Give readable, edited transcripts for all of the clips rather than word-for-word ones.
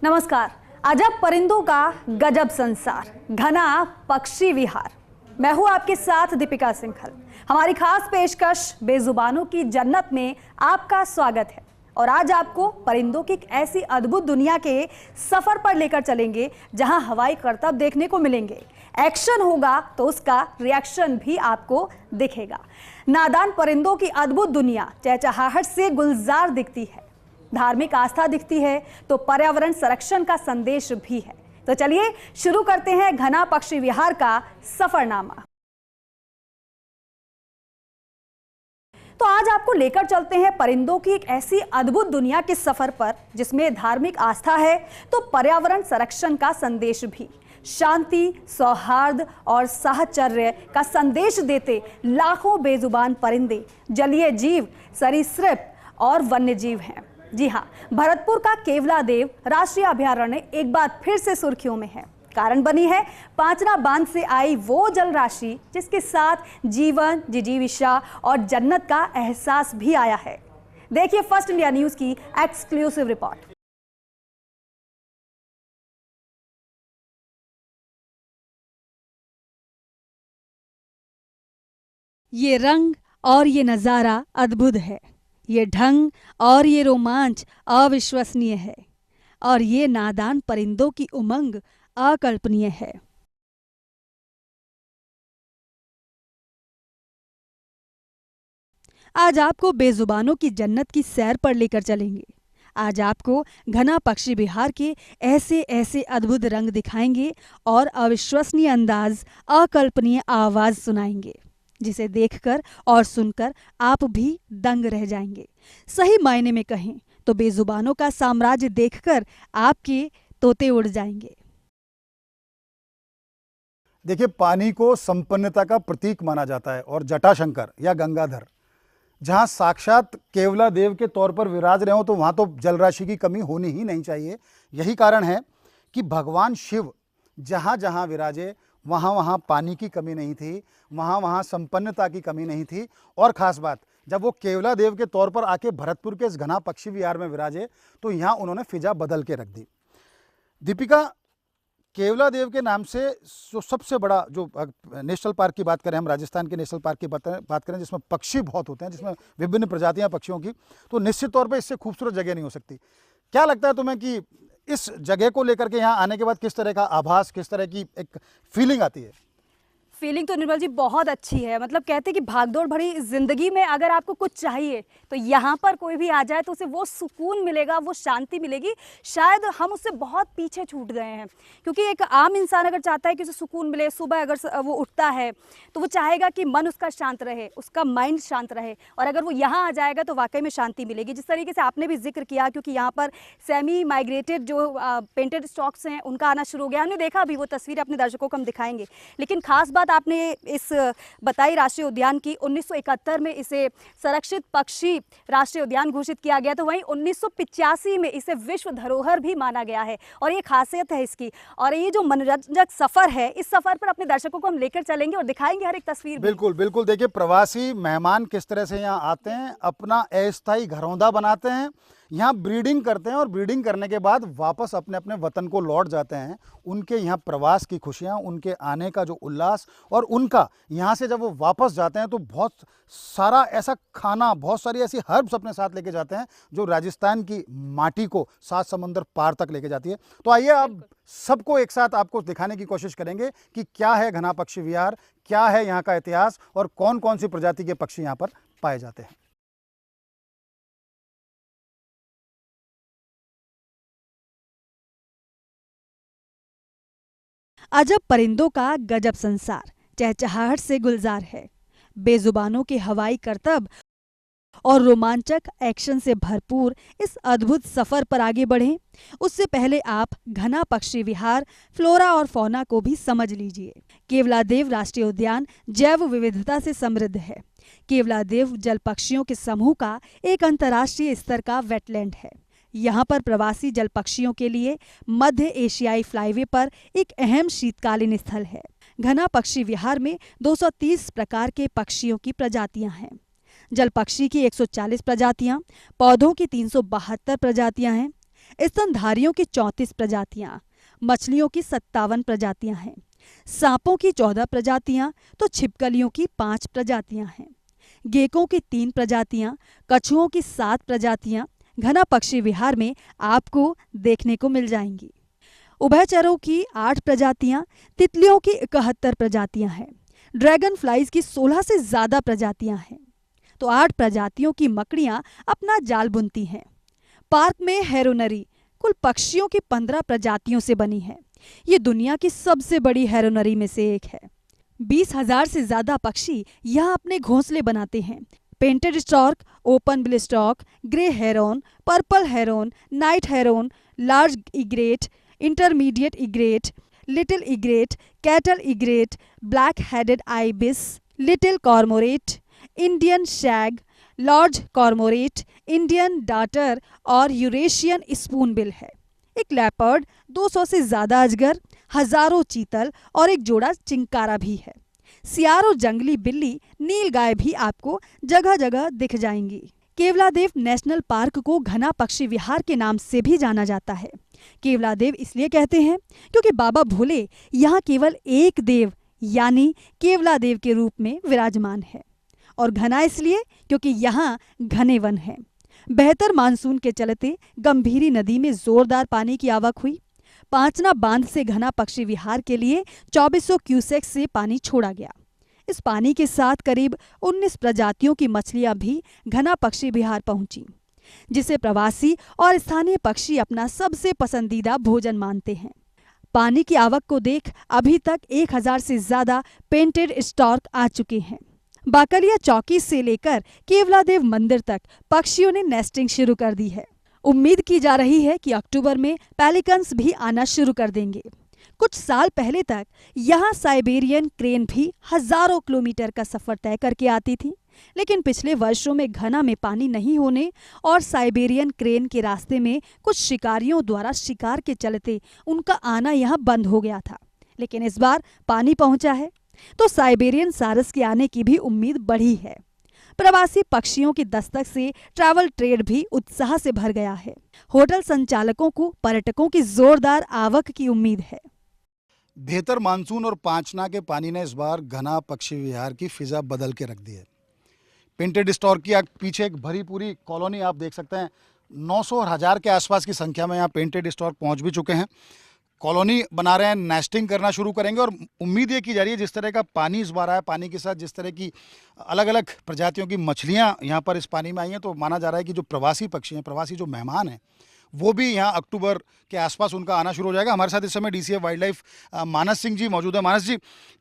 नमस्कार। अजब परिंदों का गजब संसार, घना पक्षी विहार। मैं हूं आपके साथ दीपिका सिंघल। हमारी खास पेशकश बेजुबानों की जन्नत में आपका स्वागत है और आज आपको परिंदों की एक ऐसी अद्भुत दुनिया के सफर पर लेकर चलेंगे जहां हवाई करतब देखने को मिलेंगे। एक्शन होगा तो उसका रिएक्शन भी आपको दिखेगा। नादान परिंदों की अद्भुत दुनिया चहचहाहट से गुलजार दिखती है, धार्मिक आस्था दिखती है तो पर्यावरण संरक्षण का संदेश भी है। तो चलिए शुरू करते हैं घना पक्षी विहार का सफरनामा। तो आज आपको लेकर चलते हैं परिंदों की एक ऐसी अद्भुत दुनिया के सफर पर जिसमें धार्मिक आस्था है तो पर्यावरण संरक्षण का संदेश भी। शांति, सौहार्द और साहचर्य का संदेश देते लाखों बेजुबान परिंदे जलीय जीव, सरीसृप और वन्य जीव हैं। जी हाँ, भरतपुर का केवलादेव राष्ट्रीय अभयारण्य एक बार फिर से सुर्खियों में है। कारण बनी है पांचना बांध से आई वो जल राशि जिसके साथ जीवन, जिजीविषा और जन्नत का एहसास भी आया है। देखिए फर्स्ट इंडिया न्यूज की एक्सक्लूसिव रिपोर्ट। ये रंग और ये नजारा अद्भुत है, ये ढंग और ये रोमांच अविश्वसनीय है और ये नादान परिंदों की उमंग अकल्पनीय है। आज आपको बेजुबानों की जन्नत की सैर पर लेकर चलेंगे। आज आपको घना पक्षी विहार के ऐसे ऐसे अद्भुत रंग दिखाएंगे और अविश्वसनीय अंदाज, अकल्पनीय आवाज सुनाएंगे जिसे देखकर और सुनकर आप भी दंग रह जाएंगे। सही मायने में कहें तो बेजुबानों का साम्राज्य देखकर आपके तोते उड़ जाएंगे। देखिए, पानी को संपन्नता का प्रतीक माना जाता है और जटाशंकर या गंगाधर जहाँ साक्षात केवला देव के तौर पर विराज रहे हो तो वहाँ तो जलराशि की कमी होनी ही नहीं चाहिए। यही कारण है कि भगवान शिव जहाँ जहाँ विराजे वहाँ वहाँ पानी की कमी नहीं थी, वहाँ वहाँ संपन्नता की कमी नहीं थी। और ख़ास बात, जब वो केवला देव के तौर पर आके भरतपुर के इस घना पक्षी विहार में विराजे तो यहाँ उन्होंने फिजा बदल के रख दी। दीपिका, केवला देव के नाम से जो सबसे बड़ा जो नेशनल पार्क की बात करें, हम राजस्थान के नेशनल पार्क की बात करें जिसमें पक्षी बहुत होते हैं, जिसमें विभिन्न प्रजातियां पक्षियों की, तो निश्चित तौर पे इससे खूबसूरत जगह नहीं हो सकती। क्या लगता है तुम्हें कि इस जगह को लेकर के यहाँ आने के बाद किस तरह का आभास, किस तरह की एक फीलिंग आती है? फीलिंग तो निर्मल जी बहुत अच्छी है। मतलब कहते हैं कि भागदौड़ भरी जिंदगी में अगर आपको कुछ चाहिए तो यहाँ पर कोई भी आ जाए तो उसे वो सुकून मिलेगा, वो शांति मिलेगी। शायद हम उससे बहुत पीछे छूट गए हैं क्योंकि एक आम इंसान अगर चाहता है कि उसे सुकून मिले, सुबह अगर वो उठता है तो वो चाहेगा कि मन उसका शांत रहे, उसका माइंड शांत रहे, और अगर वो यहाँ आ जाएगा तो वाकई में शांति मिलेगी। जिस तरीके से आपने भी जिक्र किया, क्योंकि यहाँ पर सेमी माइग्रेटेड जो पेंटेड स्टॉक्स हैं उनका आना शुरू हो गया। हमने देखा, अभी वो तस्वीरें अपने दर्शकों को हम दिखाएंगे। लेकिन खास बात आपने इस बताई राष्ट्रीय उद्यान की, 1971 में इसे संरक्षित पक्षी राष्ट्रीय उद्यान घोषित किया गया, तो वहीं 1985 में इसे विश्व धरोहर भी माना गया है। और ये खासियत है इसकी। और ये जो मनोरंजक सफर है, इस सफर पर अपने दर्शकों को हम लेकर चलेंगे और दिखाएंगे हर एक तस्वीर। बिल्कुल बिल्कुल। देखिए, प्रवासी मेहमान किस तरह से यहाँ आते हैं, अपना अस्थायी घरौंदा बनाते हैं, यहाँ ब्रीडिंग करते हैं और ब्रीडिंग करने के बाद वापस अपने अपने वतन को लौट जाते हैं। उनके यहाँ प्रवास की खुशियाँ, उनके आने का जो उल्लास, और उनका यहाँ से जब वो वापस जाते हैं तो बहुत सारा ऐसा खाना, बहुत सारी ऐसी हर्ब्स अपने साथ लेके जाते हैं जो राजस्थान की माटी को 7 समंदर पार तक लेके जाती है। तो आइए आप सबको एक साथ आपको दिखाने की कोशिश करेंगे कि क्या है घना पक्षी विहार, क्या है यहाँ का इतिहास और कौन कौन सी प्रजाति के पक्षी यहाँ पर पाए जाते हैं। अजब परिंदों का गजब संसार चहचहाहट से गुलजार है। बेजुबानों के हवाई करतब और रोमांचक एक्शन से भरपूर इस अद्भुत सफर पर आगे बढ़ें, उससे पहले आप घना पक्षी विहार, फ्लोरा और फौना को भी समझ लीजिए। केवलादेव राष्ट्रीय उद्यान जैव विविधता से समृद्ध है। केवलादेव जल पक्षियों के समूह का एक अंतर्राष्ट्रीय स्तर का वेटलैंड है। यहाँ पर प्रवासी जल पक्षियों के लिए मध्य एशियाई फ्लाईवे पर एक अहम शीतकालीन स्थल है। घना पक्षी विहार में 230 प्रकार के पक्षियों की प्रजातियां हैं। जल पक्षी की 140 प्रजातियां, पौधों की 372 प्रजातियां हैं। स्तनधारियों की 34 प्रजातियां, मछलियों की 57 प्रजातियां हैं, सांपों की 14 प्रजातियां तो छिपकलियों की 5 प्रजातियां हैं, गेकों की 3 प्रजातियां, कछुओं की 7 प्रजातियां घना पक्षी विहार में आपको देखने को मिल जाएंगी। उभयचरों की 8 प्रजातियां, तितलियों की 71 प्रजातियां हैं, ड्रैगन फ्लाइज की 16 से ज़्यादा प्रजातियां हैं, तो 8 प्रजातियों की मकड़ियां अपना जाल बुनती हैं। पार्क में हेरोनरी कुल पक्षियों की 15 प्रजातियों से बनी है। ये दुनिया की सबसे बड़ी हेरोनरी में से एक है। 20,000 से ज़्यादा पक्षी यहाँ अपने घोंसले बनाते हैं। Painted stork, open bill stork, grey heron, purple heron, night heron, large egret, intermediate egret, little egret, cattle egret, black headed ibis, little cormorant, Indian shag, large cormorant, Indian darter और यूरेशियन स्पूनबिल है। एक leopard, 200 से ज़्यादा अजगर, हजारों चीतल और एक जोड़ा चिंकारा भी है। सियार और जंगली बिल्ली, नीलगाय भी आपको जगह जगह दिख जाएंगी। केवलादेव नेशनल पार्क को घना पक्षी विहार के नाम से भी जाना जाता है। केवलादेव इसलिए कहते हैं क्योंकि बाबा भोले यहाँ केवल एक देव यानी केवलादेव के रूप में विराजमान है, और घना इसलिए क्योंकि यहाँ घने वन हैं। बेहतर मानसून के चलते गंभीरी नदी में जोरदार पानी की आवक हुई। पांचना बांध से घना पक्षी विहार के लिए 2400 क्यूसेक से पानी छोड़ा गया। इस पानी के साथ करीब 19 प्रजातियों की मछलियां भी घना पक्षी विहार पहुंची, जिसे प्रवासी और स्थानीय पक्षी अपना सबसे पसंदीदा भोजन मानते हैं। पानी की आवक को देख अभी तक 1000 से ज्यादा पेंटेड स्टॉर्क आ चुके हैं। बाकलिया चौकी से लेकर केवलादेव मंदिर तक पक्षियों ने नेस्टिंग शुरू कर दी है। उम्मीद की जा रही है कि अक्टूबर में पेलिकन्स भी आना शुरू कर देंगे। कुछ साल पहले तक यहाँ साइबेरियन क्रेन भी हजारों किलोमीटर का सफर तय करके आती थी, लेकिन पिछले वर्षों में घना में पानी नहीं होने और साइबेरियन क्रेन के रास्ते में कुछ शिकारियों द्वारा शिकार के चलते उनका आना यहाँ बंद हो गया था। लेकिन इस बार पानी पहुंचा है तो साइबेरियन सारस के आने की भी उम्मीद बढ़ी है। प्रवासी पक्षियों की दस्तक से ट्रैवल ट्रेड भी उत्साह से भर गया है। होटल संचालकों को पर्यटकों की जोरदार आवक की उम्मीद है। बेहतर मानसून और पांचना के पानी ने इस बार घना पक्षी विहार की फिजा बदल के रख दी है। पेंटेड स्टॉर्क की पीछे एक भरी पूरी कॉलोनी आप देख सकते हैं। 900 और 1000 के आसपास की संख्या में यहाँ पेंटेड स्टॉर्क पहुँच भी चुके हैं। कॉलोनी बना रहे हैं, नेस्टिंग करना शुरू करेंगे और उम्मीद ये की जा रही है जिस तरह का पानी इस बार आया, पानी के साथ जिस तरह की अलग अलग प्रजातियों की मछलियाँ यहाँ पर इस पानी में आई हैं, तो माना जा रहा है कि जो प्रवासी पक्षी हैं, प्रवासी जो मेहमान हैं, वो भी यहाँ अक्टूबर के आसपास उनका आना शुरू हो जाएगा। हमारे साथ इस समय DCF वाइल्ड लाइफ मानस सिंह जी मौजूद है। मानस जी,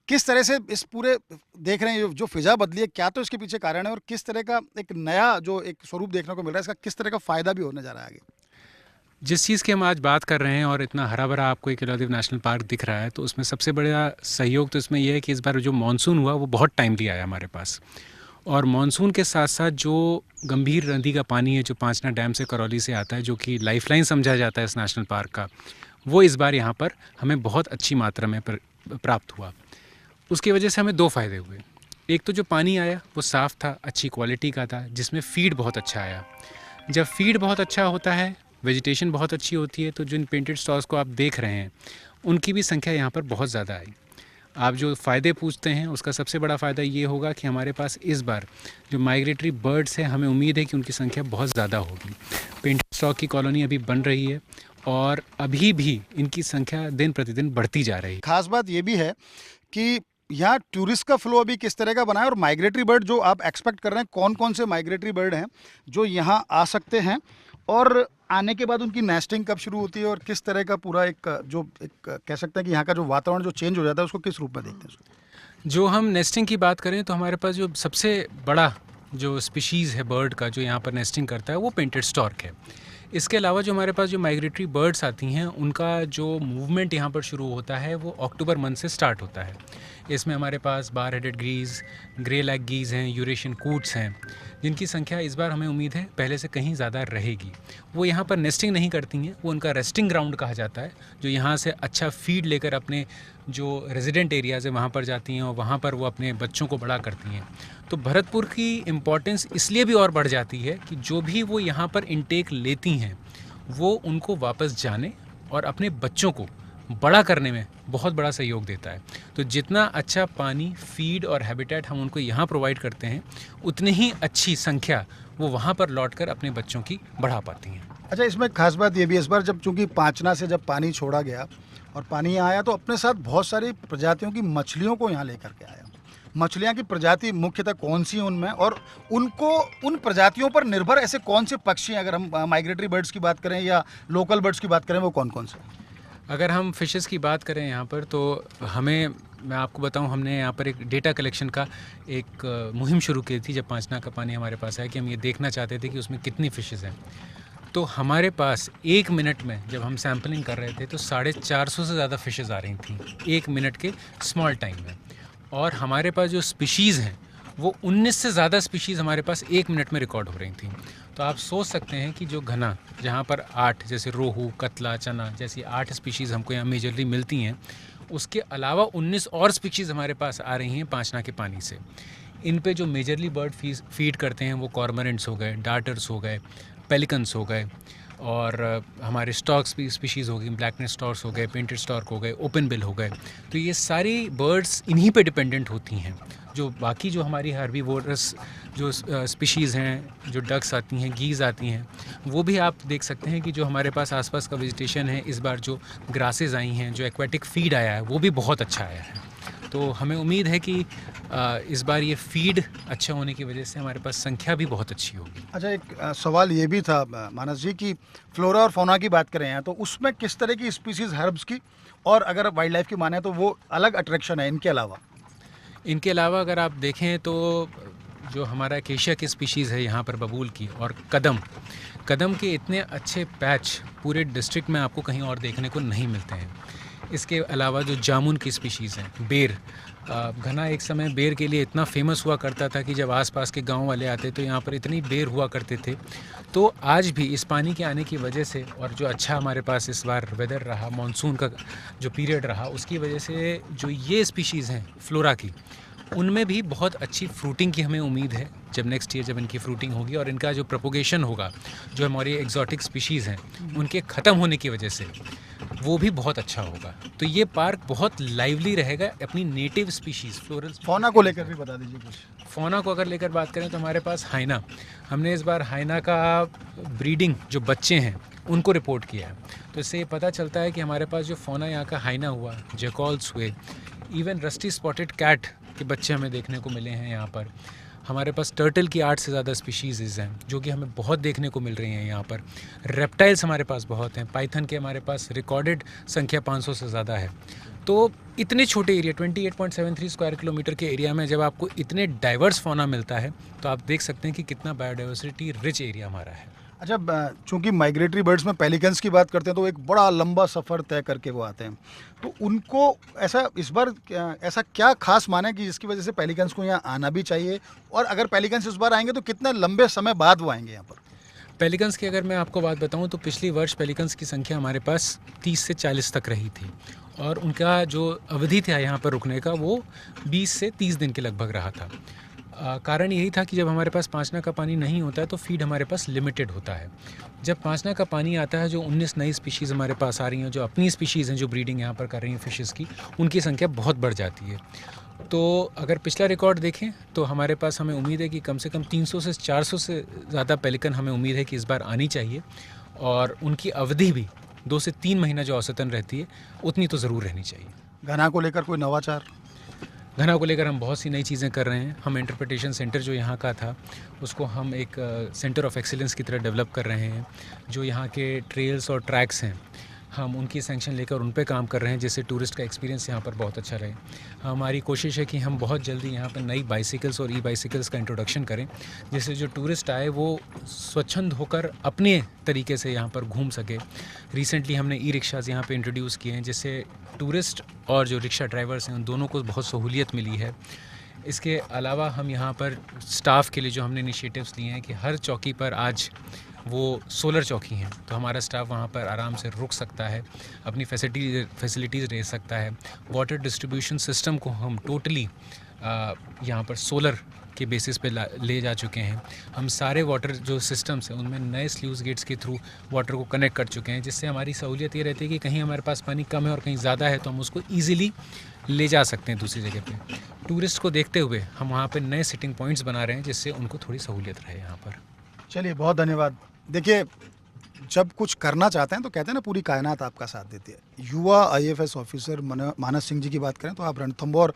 किस तरह से इस पूरे देख रहे हैं जो फिजा बदली है, क्या तो इसके पीछे कारण है और किस तरह का एक नया जो एक स्वरूप देखने को मिल रहा है, इसका किस तरह का फ़ायदा भी होने जा रहा है आगे? जिस चीज़ की हम आज बात कर रहे हैं और इतना हरा भरा आपको एक केवलादेव नेशनल पार्क दिख रहा है, तो उसमें सबसे बड़ा सहयोग तो इसमें यह है कि इस बार जो मानसून हुआ वो बहुत टाइमली आया हमारे पास, और मानसून के साथ साथ जो गंभीर नदी का पानी है जो पांचना डैम से करौली से आता है, जो कि लाइफलाइन समझा जाता है इस नेशनल पार्क का, वो इस बार यहाँ पर हमें बहुत अच्छी मात्रा में प्राप्त हुआ। उसकी वजह से हमें दो फ़ायदे हुए। एक तो जो पानी आया वो साफ़ था, अच्छी क्वालिटी का था, जिसमें फ़ीड बहुत अच्छा आया। जब फ़ीड बहुत अच्छा होता है, वेजिटेशन बहुत अच्छी होती है, तो जिन पेंटेड स्टॉर्स को आप देख रहे हैं उनकी भी संख्या यहाँ पर बहुत ज़्यादा आई। आप जो फ़ायदे पूछते हैं उसका सबसे बड़ा फ़ायदा ये होगा कि हमारे पास इस बार जो माइग्रेटरी बर्ड्स हैं, हमें उम्मीद है कि उनकी संख्या बहुत ज़्यादा होगी। पेंटेड स्टॉर्क की कॉलोनी अभी बन रही है और अभी भी इनकी संख्या दिन प्रतिदिन बढ़ती जा रही है। खास बात ये भी है कि यहाँ टूरिस्ट का फ्लो अभी किस तरह का बना है और माइग्रेटरी बर्ड जो आप एक्सपेक्ट कर रहे हैं, कौन कौन से माइग्रेटरी बर्ड हैं जो यहाँ आ सकते हैं और आने के बाद उनकी नेस्टिंग कब शुरू होती है और किस तरह का पूरा एक कह सकते हैं कि यहाँ का जो वातावरण जो चेंज हो जाता है उसको किस रूप में देखते हैं उसको? जो हम नेस्टिंग की बात करें तो हमारे पास जो सबसे बड़ा जो स्पीशीज़ है बर्ड का जो यहाँ पर नेस्टिंग करता है वो पेंटेड स्टॉर्क है। इसके अलावा जो हमारे पास जो माइग्रेटरी बर्ड्स आती हैं उनका जो मूवमेंट यहाँ पर शुरू होता है वो अक्टूबर मंथ से स्टार्ट होता है। इसमें हमारे पास बार हेडेड ग्रीज, ग्रे लैग गीज हैं, यूरेशियन कूट्स हैं, जिनकी संख्या इस बार हमें उम्मीद है पहले से कहीं ज़्यादा रहेगी। वो यहाँ पर नेस्टिंग नहीं करती हैं, वो उनका रेस्टिंग ग्राउंड कहा जाता है, जो यहाँ से अच्छा फीड लेकर अपने जो रेजिडेंट एरियाज़ है वहाँ पर जाती हैं और वहाँ पर वो अपने बच्चों को बड़ा करती हैं। तो भरतपुर की इम्पॉर्टेंस इसलिए भी और बढ़ जाती है कि जो भी वो यहाँ पर इनटेक लेती हैं वो उनको वापस जाने और अपने बच्चों को बड़ा करने में बहुत बड़ा सहयोग देता है। तो जितना अच्छा पानी, फीड और हैबिटेट हम उनको यहाँ प्रोवाइड करते हैं, उतनी ही अच्छी संख्या वो वहाँ पर लौटकर अपने बच्चों की बढ़ा पाती हैं। अच्छा, इसमें खास बात ये भी, इस बार जब चूंकि पांचना से जब पानी छोड़ा गया और पानी यहाँ आया तो अपने साथ बहुत सारी प्रजातियों की मछलियों को यहाँ लेकर के आया। मछलियाँ की प्रजाति मुख्यतः कौन सी हैं उनमें, और उनको उन प्रजातियों पर निर्भर ऐसे कौन से पक्षी हैं, अगर हम माइग्रेटरी बर्ड्स की बात करें या लोकल बर्ड्स की बात करें, वो कौन कौन से? अगर हम फ़िशेस की बात करें यहाँ पर, तो मैं आपको बताऊँ, हमने यहाँ पर एक डेटा कलेक्शन का एक मुहिम शुरू की थी जब पांचना का पानी हमारे पास आया, कि हम ये देखना चाहते थे कि उसमें कितनी फ़िशेस हैं। तो हमारे पास 1 मिनट में जब हम सैम्पलिंग कर रहे थे तो 450 से ज़्यादा फ़िशेस आ रही थी 1 मिनट के स्मॉल टाइम में। और हमारे पास जो स्पीशीज़ हैं वो 19 से ज़्यादा स्पीशीज़ हमारे पास 1 मिनट में रिकॉर्ड हो रही थी। तो आप सोच सकते हैं कि जो घना, जहाँ पर 8 जैसे रोहू, कतला, चना जैसी 8 स्पीशीज़ हमको यहाँ मेजरली मिलती हैं, उसके अलावा 19 और स्पीशीज़ हमारे पास आ रही हैं पांचना के पानी से। इन पे जो मेजरली बर्ड फीड करते हैं वो कॉर्मोरेंट्स हो गए, डार्टर्स हो गए, पेलिकन्स हो गए, और हमारे स्टॉर्क्स भी स्पीशीज़ हो गई, ब्लैकनेस स्टॉर्क्स हो गए, पेंटेड स्टॉर्क हो गए, ओपन बिल हो गए। तो ये सारी बर्ड्स इन्हीं पे डिपेंडेंट होती हैं। जो बाकी जो हमारी हर्बीवोरस जो स्पीशीज़ हैं, जो डक्स आती हैं, गीज़ आती हैं, वो भी आप देख सकते हैं कि जो हमारे पास आसपास का वेजिटेशन है, इस बार जो ग्रासेस आई हैं, जो एक्वेटिक फीड आया है, वो भी बहुत अच्छा आया है। तो हमें उम्मीद है कि इस बार ये फीड अच्छा होने की वजह से हमारे पास संख्या भी बहुत अच्छी होगी। अच्छा, एक सवाल ये भी था मानस जी कि फ्लोरा और फौना की बात करें हैं तो उसमें किस तरह की स्पीसीज़ हर्ब्स की, और अगर वाइल्ड लाइफ की माने तो वो अलग अट्रैक्शन है इनके अलावा? इनके अलावा अगर आप देखें तो जो हमारा एकेशिया की स्पीशीज़ है यहाँ पर, बबूल की और कदम के इतने अच्छे पैच पूरे डिस्ट्रिक्ट में आपको कहीं और देखने को नहीं मिलते हैं। इसके अलावा जो जामुन की स्पीशीज़ हैं, बेर, घना एक समय बेर के लिए इतना फेमस हुआ करता था कि जब आसपास के गांव वाले आते तो यहाँ पर इतनी बेर हुआ करते थे। तो आज भी इस पानी के आने की वजह से, और जो अच्छा हमारे पास इस बार वेदर रहा, मानसून का जो पीरियड रहा, उसकी वजह से जो ये स्पीशीज़ हैं फ्लोरा की, उनमें भी बहुत अच्छी फ्रूटिंग की हमें उम्मीद है जब नेक्स्ट ईयर जब इनकी फ्रूटिंग होगी, और इनका जो प्रोपोगेशन होगा, जो हमारी एग्जॉटिक स्पीशीज़ हैं उनके ख़त्म होने की वजह से, वो भी बहुत अच्छा होगा। तो ये पार्क बहुत लाइवली रहेगा अपनी नेटिव स्पीशीज़ फ्लोरल। फौना को लेकर भी बता दीजिए कुछ। फौना को अगर लेकर बात करें तो हमारे पास हाइना, हमने इस बार हाइना का ब्रीडिंग जो बच्चे हैं उनको रिपोर्ट किया है। तो इससे ये पता चलता है कि हमारे पास जो फौना यहाँ का हाइना हुआ, जैकॉल्स हुए, इवन रस्टी स्पॉटेड कैट के बच्चे हमें देखने को मिले हैं यहाँ पर। हमारे पास टर्टल की 8 से ज़्यादा स्पीशीज़ हैं जो कि हमें बहुत देखने को मिल रही हैं यहाँ पर। रेप्टाइल्स हमारे पास बहुत हैं, पाइथन के हमारे पास रिकॉर्डेड संख्या 500 से ज़्यादा है। तो इतने छोटे एरिया 28.73 स्क्वायर किलोमीटर के एरिया में जब आपको इतने डाइवर्स फौना मिलता है तो आप देख सकते हैं कि कितना बायोडाइवर्सिटी रिच एरिया हमारा है। अच्छा, चूंकि माइग्रेटरी बर्ड्स में पेलिकन्स की बात करते हैं तो एक बड़ा लंबा सफ़र तय करके वो आते हैं, तो उनको ऐसा इस बार ऐसा क्या खास माने कि जिसकी वजह से पेलिकन्स को यहाँ आना भी चाहिए, और अगर पेलिकन्स इस बार आएंगे तो कितने लंबे समय बाद वो आएंगे यहाँ पर? पेलिकन्स की अगर मैं आपको बात बताऊं तो पिछली वर्ष पेलिकन्स की संख्या हमारे पास 30 से 40 तक रही थी, और उनका जो अवधि था यहाँ पर रुकने का वो 20 से 30 दिन के लगभग रहा था। कारण यही था कि जब हमारे पास पांचना का पानी नहीं होता है तो फीड हमारे पास लिमिटेड होता है। जब पांचना का पानी आता है, जो 19 नई स्पीशीज़ हमारे पास आ रही हैं, जो अपनी स्पीशीज़ हैं जो ब्रीडिंग यहाँ पर कर रही हैं फिशेस की, उनकी संख्या बहुत बढ़ जाती है। तो अगर पिछला रिकॉर्ड देखें तो हमारे पास हमें उम्मीद है कि कम से कम 300 से 400 से ज़्यादा पेलिकन हमें उम्मीद है कि इस बार आनी चाहिए, और उनकी अवधि भी 2 से 3 महीना जो औसतन रहती है उतनी तो ज़रूर रहनी चाहिए। घना को लेकर कोई नवाचार? घना को लेकर हम बहुत सी नई चीज़ें कर रहे हैं। हम इंटरप्रिटेशन सेंटर जो यहाँ का था उसको हम एक सेंटर ऑफ एक्सीलेंस की तरह डेवलप कर रहे हैं। जो यहाँ के ट्रेल्स और ट्रैक्स हैं हम उनकी सैंक्शन लेकर उन पे काम कर रहे हैं, जिससे टूरिस्ट का एक्सपीरियंस यहाँ पर बहुत अच्छा रहे। हमारी कोशिश है कि हम बहुत जल्दी यहाँ पर नई बाइसिकल्स और ई बाइसिकल्स का इंट्रोडक्शन करें, जिससे जो टूरिस्ट आए वो स्वच्छंद होकर अपने तरीके से यहाँ पर घूम सके। रिसेंटली हमने ई रिक्शाज़ यहाँ पे इंट्रोड्यूस किए हैं, जिससे टूरिस्ट और जो रिक्शा ड्राइवर्स हैं उन दोनों को बहुत सहूलियत मिली है। इसके अलावा हम यहाँ पर स्टाफ के लिए जो हमने इनिशिएटिव्स लिए हैं कि हर चौकी पर आज वो सोलर चौकी हैं, तो हमारा स्टाफ वहाँ पर आराम से रुक सकता है, अपनी फैसिलिटीज़ ले सकता है। वाटर डिस्ट्रीब्यूशन सिस्टम को हम टोटली यहाँ पर सोलर के बेसिस पे ले जा चुके हैं। हम सारे वाटर जो सिस्टम्स हैं उनमें नए स्लूज़ गेट्स के थ्रू वाटर को कनेक्ट कर चुके हैं, जिससे हमारी सहूलियत ये रहती है कि कहीं हमारे पास पानी कम है और कहीं ज़्यादा है तो हम उसको ईज़िली ले जा सकते हैं दूसरी जगह पे। टूरिस्ट को देखते हुए हम वहाँ पे नए सिटिंग पॉइंट्स बना रहे हैं, जिससे उनको थोड़ी सहूलियत रहे यहाँ पर। चलिए, बहुत धन्यवाद। देखिए, जब कुछ करना चाहते हैं तो कहते हैं ना, पूरी कायनात आपका साथ देती है। युवा IAFS ऑफिसर मानस सिंह जी की बात करें तो आप रणथंभौर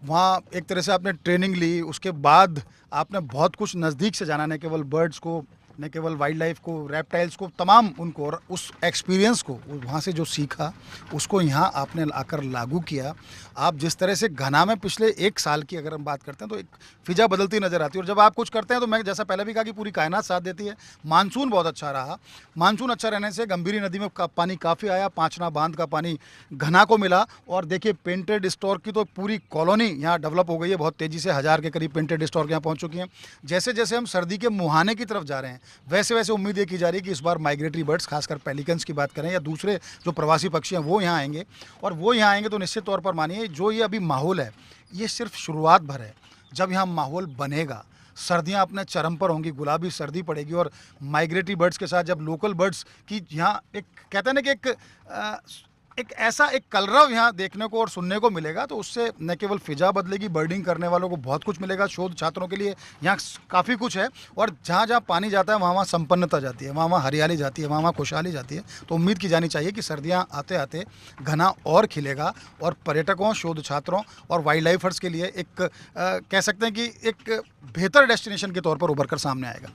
वहाँ एक तरह से आपने ट्रेनिंग ली, उसके बाद आपने बहुत कुछ नज़दीक से जाना, न केवल बर्ड्स को, न केवल वाइल्ड लाइफ को, रेप्टाइल्स को, तमाम उनको, और उस एक्सपीरियंस को वहाँ से जो सीखा उसको यहाँ आपने आकर लागू किया। आप जिस तरह से घना में पिछले 1 साल की अगर हम बात करते हैं तो एक फिजा बदलती नज़र आती है। और जब आप कुछ करते हैं तो मैं जैसा पहले भी कहा कि पूरी कायनात साथ देती है। मानसून बहुत अच्छा रहा, मानसून अच्छा रहने से गंभीरी नदी में पानी काफ़ी आया, पांचना बांध का पानी घना को मिला। और देखिए, पेंटेड स्टोर की तो पूरी कॉलोनी यहाँ डेवलप हो गई है, बहुत तेज़ी से 1000 के करीब पेंटेड स्टोर यहाँ पहुँच चुकी हैं। जैसे जैसे हम सर्दी के मुहाने की तरफ जा रहे हैं वैसे वैसे उम्मीद ये की जा रही है कि इस बार माइग्रेटरी बर्ड्स, खासकर पेलिकन्स की बात करें या दूसरे जो प्रवासी पक्षी हैं, वो यहाँ आएंगे। और वो यहाँ आएंगे तो निश्चित तौर पर मानिए, जो ये अभी माहौल है ये सिर्फ शुरुआत भर है। जब यहाँ माहौल बनेगा, सर्दियाँ अपने चरम पर होंगी, गुलाबी सर्दी पड़ेगी, और माइग्रेटरी बर्ड्स के साथ जब लोकल बर्ड्स की यहाँ एक कहते हैं ना कि एक ऐसा एक कलरव यहाँ देखने को और सुनने को मिलेगा, तो उससे न केवल फिजा बदलेगी, बर्डिंग करने वालों को बहुत कुछ मिलेगा, शोध छात्रों के लिए यहाँ काफ़ी कुछ है। और जहाँ जहाँ पानी जाता है वहाँ वहाँ संपन्नता जाती है, वहाँ वहाँ हरियाली जाती है, वहाँ वहाँ खुशहाली जाती है। तो उम्मीद की जानी चाहिए कि सर्दियाँ आते आते घना और खिलेगा और पर्यटकों, शोध छात्रों और वाइल्ड लाइफर्स के लिए एक कह सकते हैं कि एक बेहतर डेस्टिनेशन के तौर पर उभर कर सामने आएगा।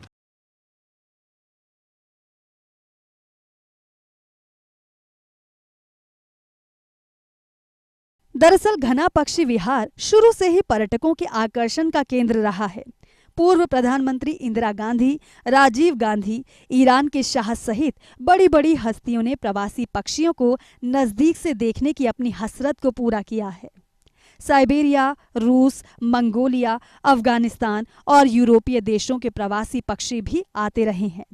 दरअसल घना पक्षी विहार शुरू से ही पर्यटकों के आकर्षण का केंद्र रहा है। पूर्व प्रधानमंत्री इंदिरा गांधी, राजीव गांधी, ईरान के शाह सहित बड़ी बड़ी हस्तियों ने प्रवासी पक्षियों को नजदीक से देखने की अपनी हसरत को पूरा किया है। साइबेरिया, रूस, मंगोलिया, अफगानिस्तान और यूरोपीय देशों के प्रवासी पक्षी भी आते रहे हैं।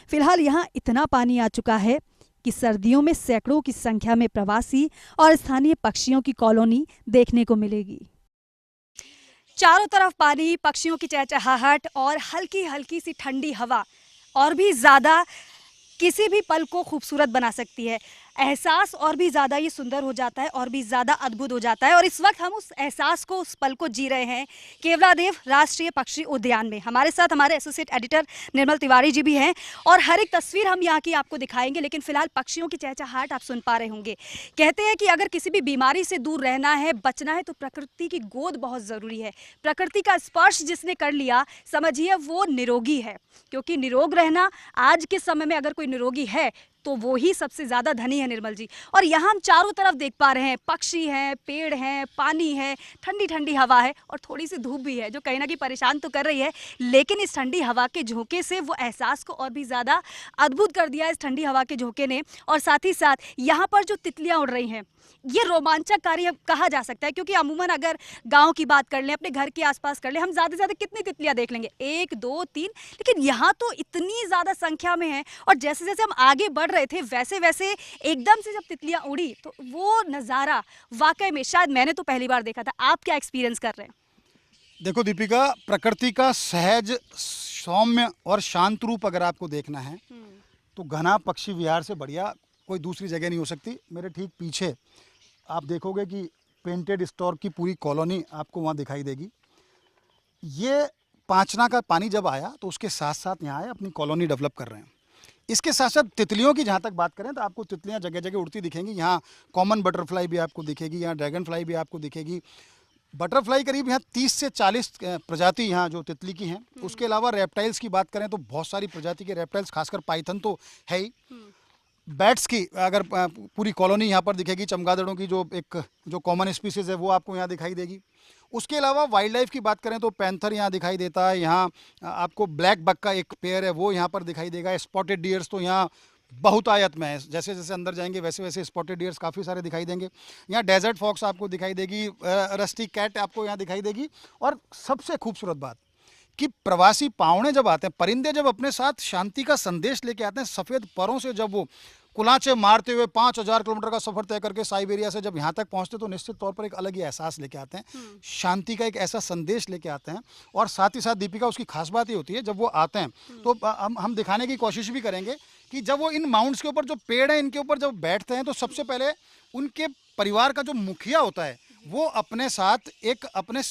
फिलहाल यहाँ इतना पानी आ चुका है कि सर्दियों में सैकड़ों की संख्या में प्रवासी और स्थानीय पक्षियों की कॉलोनी देखने को मिलेगी। चारों तरफ पानी, पक्षियों की चहचहाहट और हल्की हल्की सी ठंडी हवा और भी ज़्यादा किसी भी पल को खूबसूरत बना सकती है। एहसास और भी ज़्यादा ये सुंदर हो जाता है और भी ज़्यादा अद्भुत हो जाता है। और इस वक्त हम उस एहसास को, उस पल को जी रहे हैं केवलादेव राष्ट्रीय पक्षी उद्यान में। हमारे साथ हमारे एसोसिएट एडिटर निर्मल तिवारी जी भी हैं और हर एक तस्वीर हम यहाँ की आपको दिखाएंगे। लेकिन फिलहाल पक्षियों की चहचहाहट आप सुन पा रहे होंगे। कहते हैं कि अगर किसी भी बीमारी से दूर रहना है, बचना है, तो प्रकृति की गोद बहुत ज़रूरी है। प्रकृति का स्पर्श जिसने कर लिया, समझिए वो निरोगी है। क्योंकि निरोग रहना, आज के समय में अगर कोई निरोगी है तो वो ही सबसे ज़्यादा धनी है, निर्मल जी। और यहाँ हम चारों तरफ देख पा रहे हैं, पक्षी हैं, पेड़ हैं, पानी है, ठंडी ठंडी हवा है और थोड़ी सी धूप भी है जो कहीं ना कहीं परेशान तो कर रही है। लेकिन इस ठंडी हवा के झोंके से वो एहसास को और भी ज़्यादा अद्भुत कर दिया इस ठंडी हवा के झोंके ने। और साथ ही साथ यहाँ पर जो तितलियाँ उड़ रही हैं, ये रोमांचकारी कहा जा सकता है। क्योंकि अमूमन अगर गांव की बात कर लें, अपने घर के आसपास कर लें, हम ज़्यादा से ज़्यादा कितनी तितलियां देख लेंगे, 1, 2, 3। लेकिन यहाँ तो इतनी ज़्यादा संख्या में है। और जैसे जैसे हम आगे बढ़ रहे थे वैसे वैसे एकदम से जब तितलियां उड़ी तो वो नज़ारा वाकई में शायद मैंने तो पहली बार देखा था। आप क्या एक्सपीरियंस कर रहे हैं? देखो दीपिका, प्रकृति का सहज, सौम्य और शांत रूप अगर आपको देखना है तो घना पक्षी विहार से बढ़िया कोई दूसरी जगह नहीं हो सकती। मेरे ठीक पीछे आप देखोगे कि पेंटेड स्टोर की पूरी कॉलोनी आपको वहाँ दिखाई देगी। ये पांचना का पानी जब आया तो उसके साथ साथ यहाँ आए, अपनी कॉलोनी डेवलप कर रहे हैं। इसके साथ साथ तितलियों की जहाँ तक बात करें तो आपको तितलियाँ जगह जगह उड़ती दिखेंगी। यहाँ कॉमन बटरफ्लाई भी आपको दिखेगी, यहाँ ड्रैगन फ्लाई भी आपको दिखेगी। बटरफ्लाई करीब यहाँ 30 से 40 प्रजाति यहाँ जो तितली की हैं। उसके अलावा रेप्टाइल्स की बात करें तो बहुत सारी प्रजाति के रेप्टाइल्स, खासकर पाइथन तो है ही। बैट्स की अगर पूरी कॉलोनी यहाँ पर दिखेगी, चमगादड़ों की जो कॉमन स्पीसीज है वो आपको यहाँ दिखाई देगी। उसके अलावा वाइल्ड लाइफ की बात करें तो पैंथर यहाँ दिखाई देता है। यहाँ आपको ब्लैक बक का एक पेयर है वो यहाँ पर दिखाई देगा। स्पॉटेड डियर्स तो यहाँ बहुत आयत में है, जैसे जैसे अंदर जाएंगे वैसे वैसे स्पॉटेड डियर्स काफ़ी सारे दिखाई देंगे। यहाँ डेजर्ट फॉक्स आपको दिखाई देगी, रस्टी कैट आपको यहाँ दिखाई देगी। और सबसे खूबसूरत बात कि प्रवासी पावणे जब आते हैं, परिंदे जब अपने साथ शांति का संदेश लेके आते हैं, सफ़ेद परों से जब वो कुलाचे मारते हुए 5000 किलोमीटर का सफर तय करके साइबेरिया से जब यहाँ तक पहुँचते तो निश्चित तौर पर एक अलग ही एहसास लेके आते हैं, शांति का एक ऐसा संदेश लेके आते हैं। और साथ ही साथ दीपिका, उसकी खास बात ये होती है जब वो आते हैं तो हम दिखाने की कोशिश भी करेंगे कि जब वो इन माउंट्स के ऊपर जो पेड़ हैं इनके ऊपर जब बैठते हैं तो सबसे पहले उनके परिवार का जो मुखिया होता है वो अपने साथ एक अपने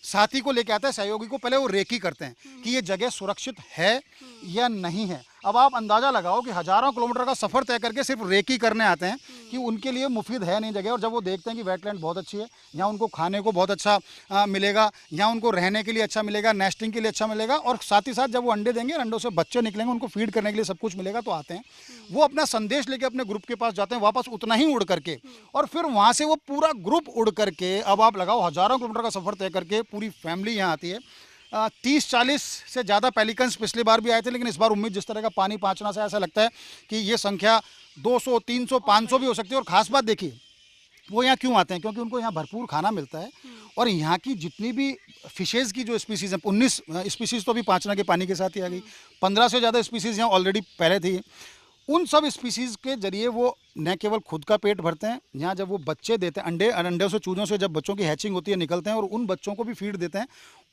साथी को लेके आता है, सहयोगी को। पहले वो रेकी करते हैं कि ये जगह सुरक्षित है या नहीं है। अब आप अंदाज़ा लगाओ कि हज़ारों किलोमीटर का सफ़र तय करके सिर्फ रेकी करने आते हैं कि उनके लिए मुफीद है नहीं जगह। और जब वो देखते हैं कि वेटलैंड बहुत अच्छी है, यहाँ उनको खाने को बहुत अच्छा मिलेगा, यहाँ उनको रहने के लिए अच्छा मिलेगा, नेस्टिंग के लिए अच्छा मिलेगा, और साथ ही साथ जब वो अंडे देंगे, अंडों से बच्चे निकलेंगे, उनको फीड करने के लिए सब कुछ मिलेगा, तो आते हैं। वो अपना संदेश लेके अपने ग्रुप के पास जाते हैं, वापस उतना ही उड़ करके, और फिर वहाँ से वो पूरा ग्रुप उड़ करके, अब आप लगाओ हज़ारों किलोमीटर का सफ़र तय करके पूरी फैमिली यहाँ आती है। 30-40 से ज़्यादा पेलिकन्स पिछली बार भी आए थे, लेकिन इस बार उम्मीद जिस तरह का पानी पहुँचना से ऐसा लगता है कि ये संख्या 200, 300, 500 भी हो सकती है। और ख़ास बात देखिए, वो यहाँ क्यों आते हैं? क्योंकि उनको यहाँ भरपूर खाना मिलता है, और यहाँ की जितनी भी फिशेज़ की जो स्पीसीज़ हैं, 19 स्पीसीज़ तो अभी पांचना के पानी के साथ ही आ गई, 15 से ज़्यादा स्पीसीज़ यहाँ ऑलरेडी पहले थी। उन सब स्पीसीज़ के जरिए वो न केवल खुद का पेट भरते हैं, यहाँ जब वो बच्चे देते हैं, अंडों से, चूजों से जब बच्चों की हैचिंग होती है निकलते हैं, और उन बच्चों को भी फीड देते हैं।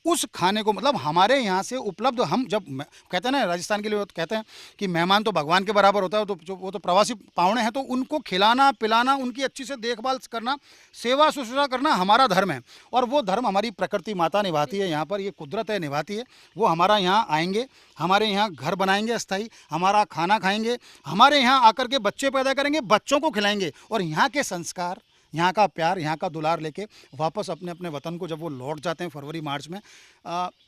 उस खाने को, मतलब हमारे यहाँ से उपलब्ध, हम जब कहते हैं ना राजस्थान के लिए कहते हैं कि मेहमान तो भगवान के बराबर होता है, तो जो वो तो प्रवासी पाहुणे हैं, तो उनको खिलाना पिलाना, उनकी अच्छी से देखभाल करना, सेवा शुश्रूषा करना हमारा धर्म है। और वो धर्म हमारी प्रकृति माता निभाती है यहाँ पर, ये कुदरत है निभाती है। वो हमारा यहाँ आएंगे, हमारे यहाँ घर बनाएंगे अस्थाई, हमारा खाना खाएंगे, हमारे यहाँ आकर के बच्चे पैदा करेंगे, बच्चों को खिलाएंगे, और यहाँ के संस्कार, यहाँ का प्यार, यहाँ का दुलार लेके वापस अपने अपने वतन को जब वो लौट जाते हैं फरवरी मार्च में,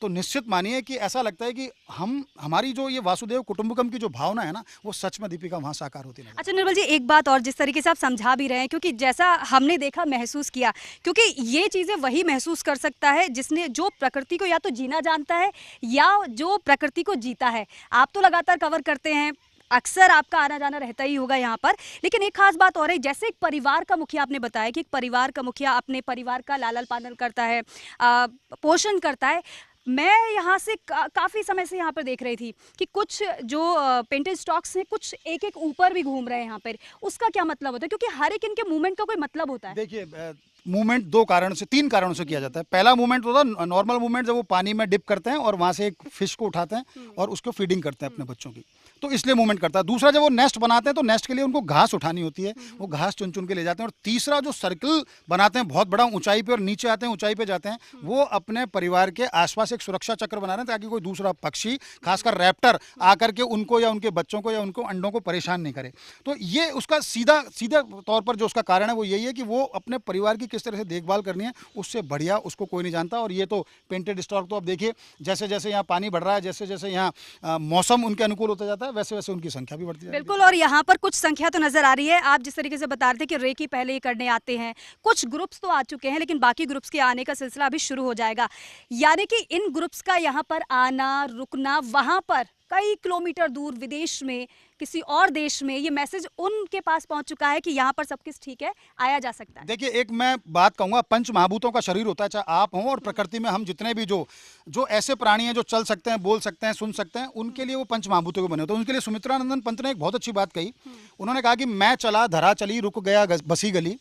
तो निश्चित मानिए कि ऐसा लगता है कि हमारी जो ये वासुदेव कुटुंबकम की जो भावना है ना, वो सच में दीपिका वहाँ साकार होती है। अच्छा निर्मल जी, एक बात और, जिस तरीके से आप समझा भी रहे हैं, क्योंकि जैसा हमने देखा, महसूस किया, क्योंकि ये चीज़ें वही महसूस कर सकता है जिसने, जो प्रकृति को या तो जीना जानता है या जो प्रकृति को जीता है। आप तो लगातार कवर करते हैं, अक्सर आपका आना जाना रहता ही होगा यहाँ पर, लेकिन एक खास बात और है, जैसे एक परिवार का मुखिया, आपने बताया कि एक परिवार का मुखिया अपने परिवार का लालन पालन करता है, पोषण करता है। मैं यहाँ से काफ़ी समय से यहाँ पर देख रही थी कि कुछ जो पेंटेड स्टॉक्स हैं, कुछ एक एक ऊपर भी घूम रहे हैं यहाँ पर। उसका क्या मतलब होता है? क्योंकि हर एक इनके मूवमेंट का कोई मतलब होता है। देखिए, मूवमेंट 3 कारणों से किया जाता है। पहला मूवमेंट होता है नॉर्मल मूवमेंट, जब वो पानी में डिप करते हैं और वहाँ से एक फिश को उठाते हैं और उसको फीडिंग करते हैं अपने बच्चों की, तो इसलिए मूवमेंट करता है। दूसरा, जब वो नेस्ट बनाते हैं तो नेस्ट के लिए उनको घास उठानी होती है, वो घास चुन चुन के ले जाते हैं। और तीसरा, जो सर्कल बनाते हैं बहुत बड़ा ऊंचाई पे, और नीचे आते हैं, ऊंचाई पे जाते हैं, वो अपने परिवार के आसपास एक सुरक्षा चक्र बना रहे हैं ताकि कोई दूसरा पक्षी, खासकर रैप्टर, आकर के उनको या उनके बच्चों को या उनको अंडों को परेशान नहीं करे। तो ये उसका सीधा तौर पर जो उसका कारण है वो यही है कि वो अपने परिवार की किस तरह से देखभाल करनी है, उससे बढ़िया उसको कोई नहीं जानता। और ये तो पेंटेड स्टॉक, तो अब देखिए जैसे जैसे यहाँ पानी बढ़ रहा है, जैसे जैसे यहाँ मौसम उनके अनुकूल होता जाता है, वैसे वैसे उनकी संख्या भी बढ़ती है। बिल्कुल, और यहाँ पर कुछ संख्या तो नजर आ रही है। आप जिस तरीके से बता रहे थे कि रेकी पहले ही करने आते हैं, कुछ ग्रुप्स तो आ चुके हैं, लेकिन बाकी ग्रुप्स के आने का सिलसिला अभी शुरू हो जाएगा। यानी कि इन ग्रुप्स का यहाँ पर आना, रुकना, वहाँ पर कई किलोमीटर दूर विदेश में, किसी और देश में, ये मैसेज उनके पास पहुंच चुका है कि यहाँ पर सब कुछ ठीक है, आया जा सकता है। देखिए, एक मैं बात कहूँगा, पंच महाभूतों का शरीर होता है, चाहे आप हों और प्रकृति में हम जितने भी जो ऐसे प्राणी हैं जो चल सकते हैं, बोल सकते हैं, सुन सकते हैं, उनके लिए वो पंच महाभूतों के बने होते हैं। उनके लिए सुमित्रानंदन पंत ने एक बहुत अच्छी बात कही। उन्होंने कहा कि मैं चला धरा चली, रुक गया बसी गली,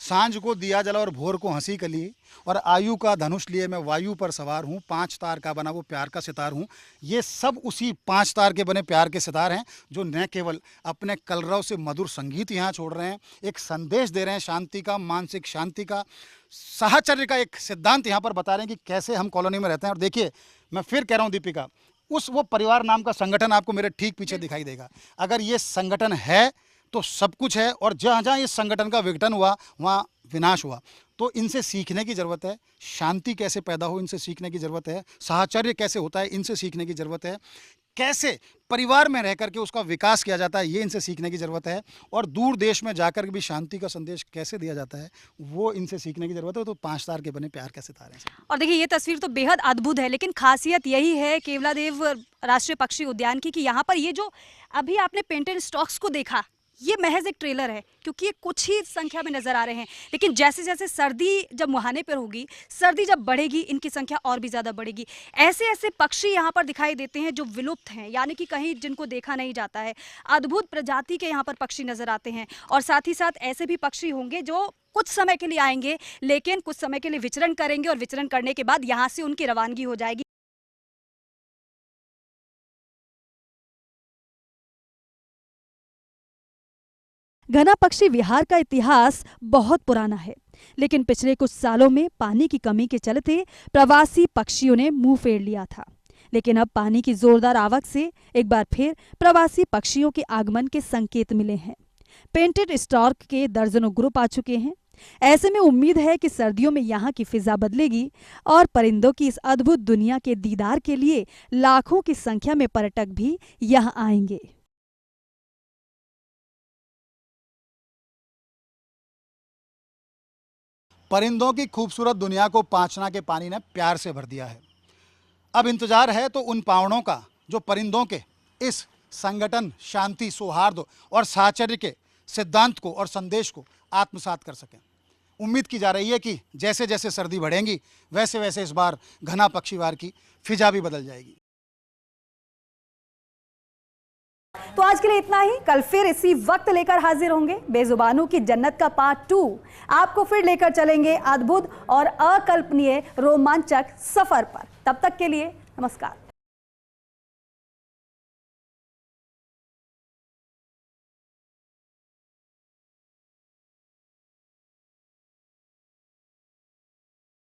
सांझ को दिया जला और भोर को हंसी कली, और आयु का धनुष लिए मैं वायु पर सवार हूँ, 5 तार का बना वो प्यार का सितार हूँ। ये सब उसी 5 तार के बने प्यार के सितार हैं, जो न केवल अपने कलरव से मधुर संगीत यहाँ छोड़ रहे हैं, एक संदेश दे रहे हैं शांति का, मानसिक शांति का, साहचर्य का एक सिद्धांत यहाँ पर बता रहे हैं कि कैसे हम कॉलोनी में रहते हैं। और देखिए, मैं फिर कह रहा हूँ दीपिका, वो परिवार नाम का संगठन आपको मेरे ठीक पीछे दिखाई देगा। अगर ये संगठन है तो सब कुछ है, और जहाँ जहाँ इस संगठन का विघटन हुआ वहाँ विनाश हुआ। तो इनसे सीखने की ज़रूरत है, शांति कैसे पैदा हो इनसे सीखने की ज़रूरत है, साहचर्य कैसे होता है इनसे सीखने की ज़रूरत है, कैसे परिवार में रह करके उसका विकास किया जाता है ये इनसे सीखने की ज़रूरत है, और दूर देश में जाकर भी शांति का संदेश कैसे दिया जाता है वो इनसे सीखने की ज़रूरत है। तो 5 तार के बने प्यार के सितारे हैं। और देखिए, ये तस्वीर तो बेहद अद्भुत है, लेकिन खासियत यही है केवलादेव राष्ट्रीय पक्षी उद्यान की कि यहाँ पर ये जो अभी आपने पेंटेड स्टॉक्स को देखा, ये महज एक ट्रेलर है, क्योंकि ये कुछ ही संख्या में नजर आ रहे हैं, लेकिन जैसे जैसे सर्दी जब मुहाने पर होगी, सर्दी जब बढ़ेगी, इनकी संख्या और भी ज़्यादा बढ़ेगी। ऐसे ऐसे पक्षी यहाँ पर दिखाई देते हैं जो विलुप्त हैं, यानी कि कहीं जिनको देखा नहीं जाता है। अद्भुत प्रजाति के यहाँ पर पक्षी नजर आते हैं, और साथ ही साथ ऐसे भी पक्षी होंगे जो कुछ समय के लिए आएंगे, लेकिन कुछ समय के लिए विचरण करेंगे, और विचरण करने के बाद यहाँ से उनकी रवानगी हो जाएगी। घना पक्षी विहार का इतिहास बहुत पुराना है, लेकिन पिछले कुछ सालों में पानी की कमी के चलते प्रवासी पक्षियों ने मुंह फेर लिया था। लेकिन अब पानी की जोरदार आवक से एक बार फिर प्रवासी पक्षियों के आगमन के संकेत मिले हैं। पेंटेड स्टॉर्क के दर्जनों ग्रुप आ चुके हैं। ऐसे में उम्मीद है कि सर्दियों में यहाँ की फिजा बदलेगी और परिंदों की इस अद्भुत दुनिया के दीदार के लिए लाखों की संख्या में पर्यटक भी यहाँ आएंगे। परिंदों की खूबसूरत दुनिया को पांचना के पानी ने प्यार से भर दिया है। अब इंतजार है तो उन पावड़ों का जो परिंदों के इस संगठन, शांति, सौहार्द और साहचर्य के सिद्धांत को और संदेश को आत्मसात कर सकें। उम्मीद की जा रही है कि जैसे जैसे सर्दी बढ़ेगी, वैसे वैसे इस बार घना पक्षीवार की फिजा भी बदल जाएगी। तो आज के लिए इतना ही। कल फिर इसी वक्त लेकर हाजिर होंगे। बेजुबानों की जन्नत का पार्ट 2 आपको फिर लेकर चलेंगे अद्भुत और अकल्पनीय रोमांचक सफर पर। तब तक के लिए नमस्कार।